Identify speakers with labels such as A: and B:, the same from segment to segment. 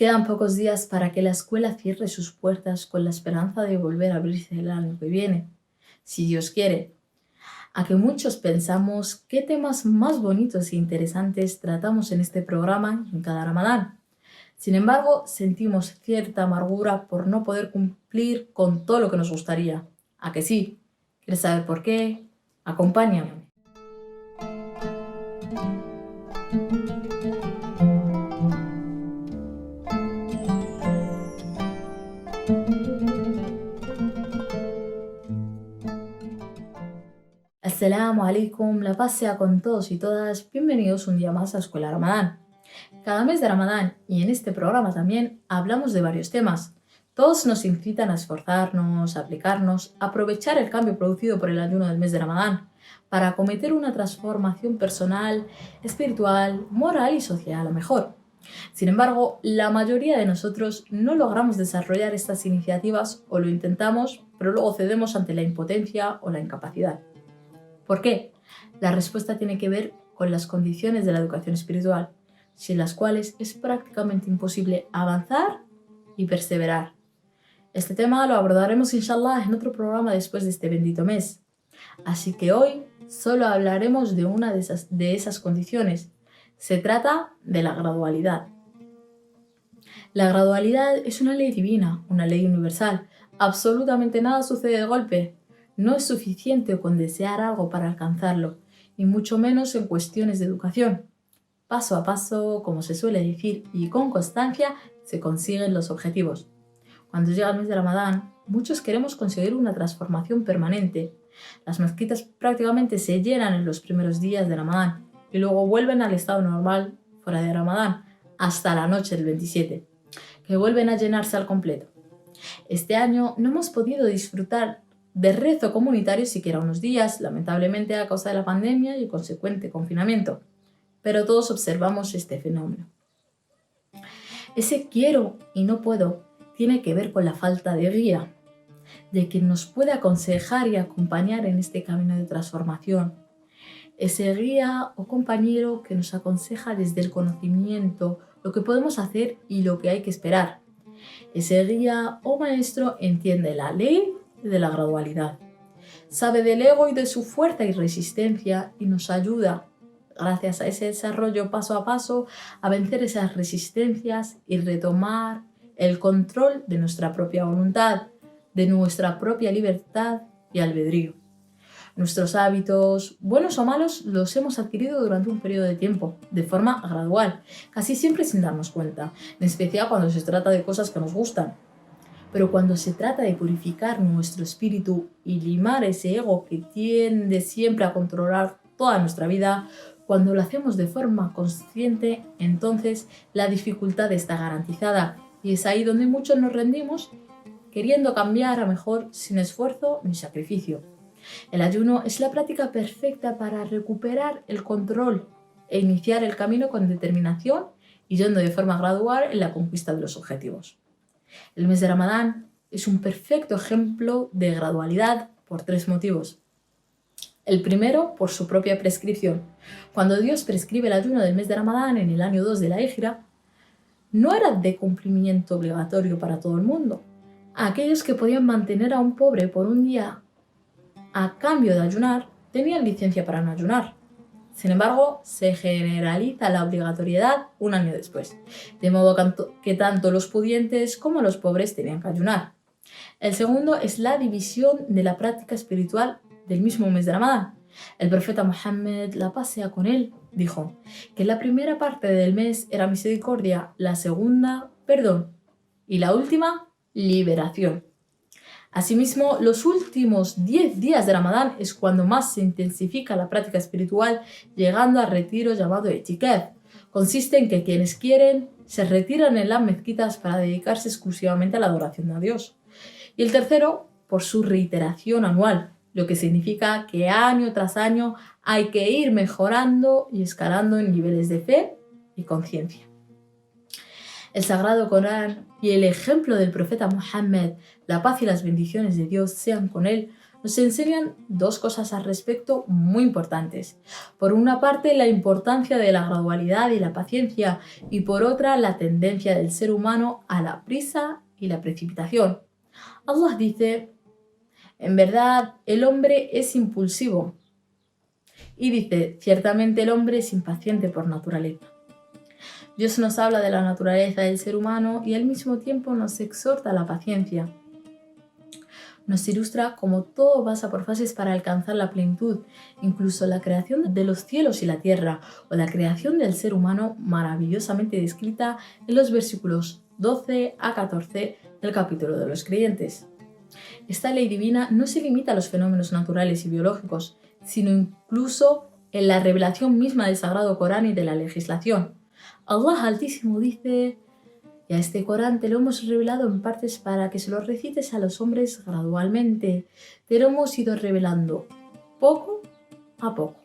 A: Quedan pocos días para que la escuela cierre sus puertas con la esperanza de volver a abrirse el año que viene, si Dios quiere. A que muchos pensamos qué temas más bonitos e interesantes tratamos en este programa y en cada Ramadán. Sin embargo, sentimos cierta amargura por no poder cumplir con todo lo que nos gustaría. ¿A que sí? ¿Quieres saber por qué? Acompáñame. Assalamu alaikum, la paz sea con todos y todas. Bienvenidos un día más a Escuela Ramadán. Cada mes de Ramadán y en este programa también hablamos de varios temas. Todos nos incitan a esforzarnos, a aplicarnos, a aprovechar el cambio producido por el ayuno del mes de Ramadán para acometer una transformación personal, espiritual, moral y social a mejor. Sin embargo, la mayoría de nosotros no logramos desarrollar estas iniciativas o lo intentamos, pero luego cedemos ante la impotencia o la incapacidad. ¿Por qué? La respuesta tiene que ver con las condiciones de la educación espiritual, sin las cuales es prácticamente imposible avanzar y perseverar. Este tema lo abordaremos inshallah en otro programa después de este bendito mes. Así que hoy solo hablaremos de una de esas condiciones. Se trata de la gradualidad. La gradualidad es una ley divina, una ley universal. Absolutamente nada sucede de golpe. No es suficiente con desear algo para alcanzarlo, y mucho menos en cuestiones de educación. Paso a paso, como se suele decir, y con constancia, se consiguen los objetivos. Cuando llega el mes de Ramadán, muchos queremos conseguir una transformación permanente. Las mezquitas prácticamente se llenan en los primeros días de Ramadán y luego vuelven al estado normal fuera de Ramadán hasta la noche del 27, que vuelven a llenarse al completo. Este año no hemos podido disfrutar de rezo comunitario siquiera unos días, lamentablemente a causa de la pandemia y el consecuente confinamiento, pero todos observamos este fenómeno. Ese quiero y no puedo tiene que ver con la falta de guía, de quien nos puede aconsejar y acompañar en este camino de transformación. Ese guía o compañero que nos aconseja desde el conocimiento lo que podemos hacer y lo que hay que esperar. Ese guía o maestro entiende la ley de la gradualidad. Sabe del ego y de su fuerza y resistencia y nos ayuda, gracias a ese desarrollo paso a paso, a vencer esas resistencias y retomar el control de nuestra propia voluntad, de nuestra propia libertad y albedrío. Nuestros hábitos, buenos o malos, los hemos adquirido durante un periodo de tiempo, de forma gradual, casi siempre sin darnos cuenta, en especial cuando se trata de cosas que nos gustan. Pero cuando se trata de purificar nuestro espíritu y limar ese ego que tiende siempre a controlar toda nuestra vida, cuando lo hacemos de forma consciente, entonces la dificultad está garantizada y es ahí donde muchos nos rendimos queriendo cambiar a mejor sin esfuerzo ni sacrificio. El ayuno es la práctica perfecta para recuperar el control e iniciar el camino con determinación y yendo de forma gradual en la conquista de los objetivos. El mes de Ramadán es un perfecto ejemplo de gradualidad por 3 motivos. El primero, por su propia prescripción. Cuando Dios prescribe el ayuno del mes de Ramadán en el año 2 de la Híjra, no era de cumplimiento obligatorio para todo el mundo. Aquellos que podían mantener a un pobre por un día a cambio de ayunar, tenían licencia para no ayunar. Sin embargo, se generaliza la obligatoriedad un año después, de modo que tanto los pudientes como los pobres tenían que ayunar. El segundo es la división de la práctica espiritual del mismo mes de Ramadán. El profeta Muhammad, la paz sea con él, dijo que la primera parte del mes era misericordia, la segunda, perdón, y la última, liberación. Asimismo, los últimos 10 días de Ramadán es cuando más se intensifica la práctica espiritual, llegando al retiro llamado Etikaf. Consiste en que quienes quieren se retiran en las mezquitas para dedicarse exclusivamente a la adoración a Dios. Y el tercero, por su reiteración anual, lo que significa que año tras año hay que ir mejorando y escalando en niveles de fe y conciencia. El Sagrado Corán y el ejemplo del profeta Muhammad, la paz y las bendiciones de Dios sean con él, nos enseñan dos cosas al respecto muy importantes. Por una parte, la importancia de la gradualidad y la paciencia, y por otra, la tendencia del ser humano a la prisa y la precipitación. Allah dice: en verdad, el hombre es impulsivo. Y dice: ciertamente el hombre es impaciente por naturaleza. Dios nos habla de la naturaleza del ser humano y al mismo tiempo nos exhorta a la paciencia. Nos ilustra cómo todo pasa por fases para alcanzar la plenitud, incluso la creación de los cielos y la tierra, o la creación del ser humano maravillosamente descrita en los versículos 12 a 14 del capítulo de los creyentes. Esta ley divina no se limita a los fenómenos naturales y biológicos, sino incluso en la revelación misma del Sagrado Corán y de la legislación. Allah Altísimo dice: y a este Corán te lo hemos revelado en partes para que se lo recites a los hombres gradualmente. Te lo hemos ido revelando poco a poco.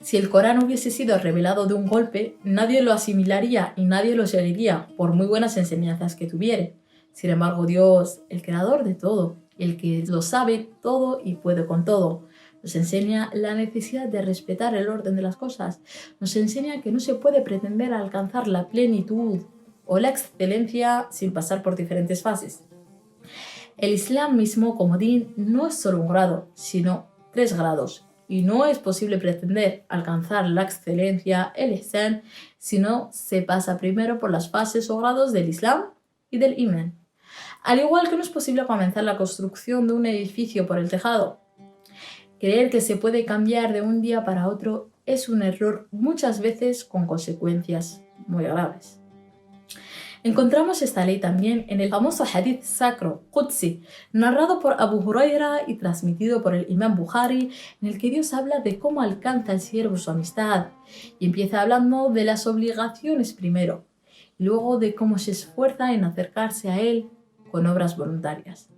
A: Si el Corán hubiese sido revelado de un golpe, nadie lo asimilaría y nadie lo seguiría, por muy buenas enseñanzas que tuviere. Sin embargo, Dios, el creador de todo, el que lo sabe todo y puede con todo, nos enseña la necesidad de respetar el orden de las cosas. Nos enseña que no se puede pretender alcanzar la plenitud o la excelencia sin pasar por diferentes fases. El Islam mismo como din no es solo un grado, sino 3 grados. Y no es posible pretender alcanzar la excelencia, el ihsan, si no se pasa primero por las fases o grados del Islam y del Iman. Al igual que no es posible comenzar la construcción de un edificio por el tejado. Creer que se puede cambiar de un día para otro es un error, muchas veces con consecuencias muy graves. Encontramos esta ley también en el famoso hadith sacro, Qudsi, narrado por Abu Huraira y transmitido por el Imam Bukhari, en el que Dios habla de cómo alcanza el siervo su amistad, y empieza hablando de las obligaciones primero, y luego de cómo se esfuerza en acercarse a él con obras voluntarias.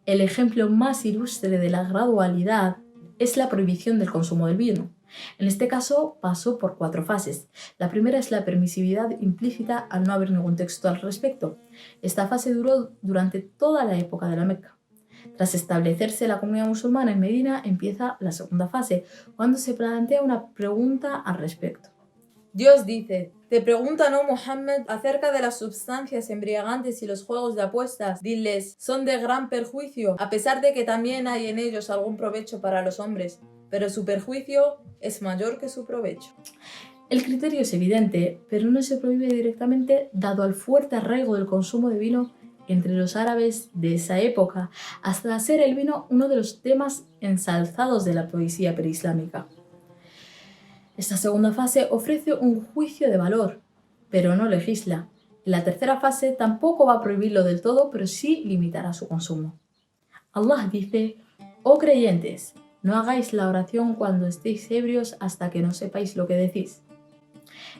A: El ejemplo más ilustre de la gradualidad es la prohibición del consumo del vino. En este caso pasó por 4 fases. La primera es la permisividad implícita al no haber ningún texto al respecto. Esta fase duró durante toda la época de la Meca. Tras establecerse la comunidad musulmana en Medina, empieza la segunda fase, cuando se plantea una pregunta al respecto. Dios dice: te preguntan, oh Muhammad, acerca de las sustancias embriagantes y los juegos de apuestas. Diles: son de gran perjuicio, a pesar de que también hay en ellos algún provecho para los hombres, pero su perjuicio es mayor que su provecho. El criterio es evidente, pero no se prohíbe directamente dado al fuerte arraigo del consumo de vino entre los árabes de esa época, hasta ser el vino uno de los temas ensalzados de la poesía preislámica. Esta segunda fase ofrece un juicio de valor, pero no legisla. En la tercera fase tampoco va a prohibirlo del todo, pero sí limitará su consumo. Allah dice: oh creyentes, no hagáis la oración cuando estéis ebrios hasta que no sepáis lo que decís.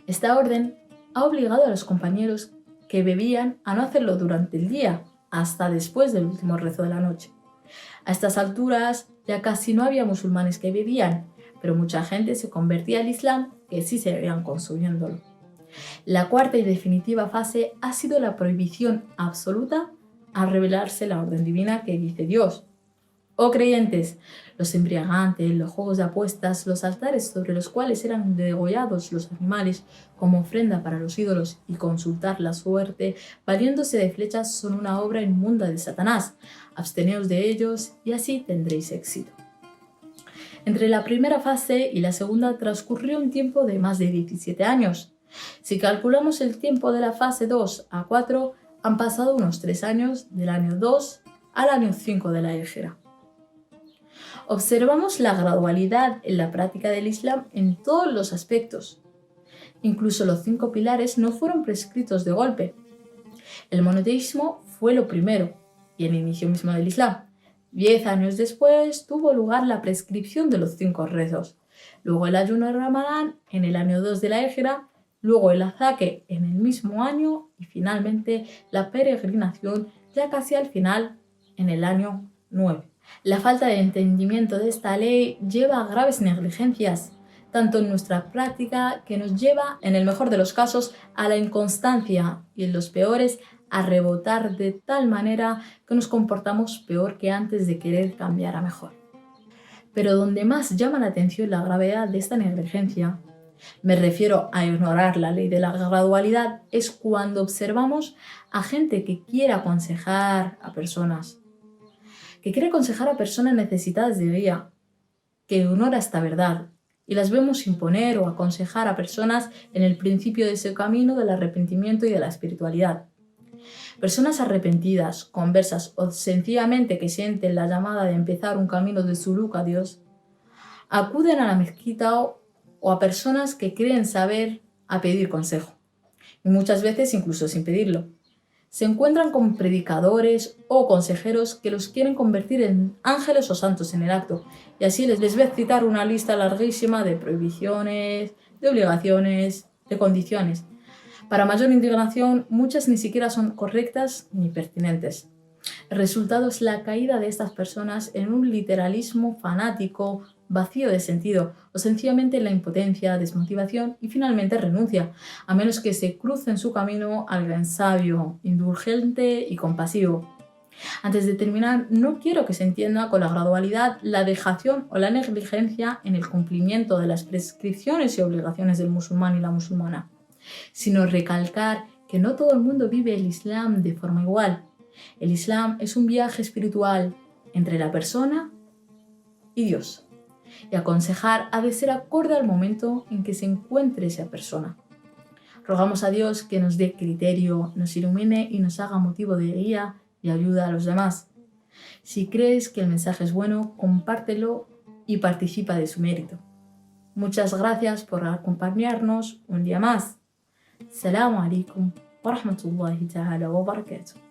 A: Esta orden ha obligado a los compañeros que bebían a no hacerlo durante el día, hasta después del último rezo de la noche. A estas alturas ya casi no había musulmanes que bebían, pero mucha gente se convertía al Islam que sí seguían consumiéndolo. La cuarta y definitiva fase ha sido la prohibición absoluta al revelarse la orden divina que dice Dios: oh creyentes, los embriagantes, los juegos de apuestas, los altares sobre los cuales eran degollados los animales como ofrenda para los ídolos y consultar la suerte valiéndose de flechas son una obra inmunda de Satanás. Absteneos de ellos y así tendréis éxito. Entre la primera fase y la segunda transcurrió un tiempo de más de 17 años. Si calculamos el tiempo de la fase 2 a 4, han pasado unos 3 años, del año 2 al año 5 de la Hijra. Observamos la gradualidad en la práctica del Islam en todos los aspectos. Incluso los 5 pilares no fueron prescritos de golpe. El monoteísmo fue lo primero y el inicio mismo del Islam. 10 años después tuvo lugar la prescripción de los 5 rezos, luego el ayuno de Ramadán en el año 2 de la Hijra, luego el azaque en el mismo año y finalmente la peregrinación ya casi al final en el año 9. La falta de entendimiento de esta ley lleva a graves negligencias, tanto en nuestra práctica, que nos lleva, en el mejor de los casos, a la inconstancia y en los peores, a rebotar de tal manera que nos comportamos peor que antes de querer cambiar a mejor. Pero donde más llama la atención la gravedad de esta negligencia, me refiero a ignorar la ley de la gradualidad, es cuando observamos a gente que quiere aconsejar a personas, necesitadas de guía, que ignora esta verdad, y las vemos imponer o aconsejar a personas en el principio de ese camino del arrepentimiento y de la espiritualidad. Personas arrepentidas, conversas o sencillamente que sienten la llamada de empezar un camino de suluk a Dios, acuden a la mezquita o a personas que creen saber a pedir consejo, y muchas veces incluso sin pedirlo. Se encuentran con predicadores o consejeros que los quieren convertir en ángeles o santos en el acto, y así les voy a citar una lista larguísima de prohibiciones, de obligaciones, de condiciones. Para mayor indignación, muchas ni siquiera son correctas ni pertinentes. El resultado es la caída de estas personas en un literalismo fanático, vacío de sentido, o sencillamente la impotencia, desmotivación y finalmente renuncia, a menos que se cruce en su camino alguien sabio, indulgente y compasivo. Antes de terminar, no quiero que se entienda con la gradualidad la dejación o la negligencia en el cumplimiento de las prescripciones y obligaciones del musulmán y la musulmana, sino recalcar que no todo el mundo vive el Islam de forma igual. El Islam es un viaje espiritual entre la persona y Dios, y aconsejar ha de ser acorde al momento en que se encuentre esa persona. Rogamos a Dios que nos dé criterio, nos ilumine y nos haga motivo de guía y ayuda a los demás. Si crees que el mensaje es bueno, compártelo y participa de su mérito. Muchas gracias por acompañarnos un día más. Assalamu alaikum wa rahmatullahi ta'ala wa barakatuh.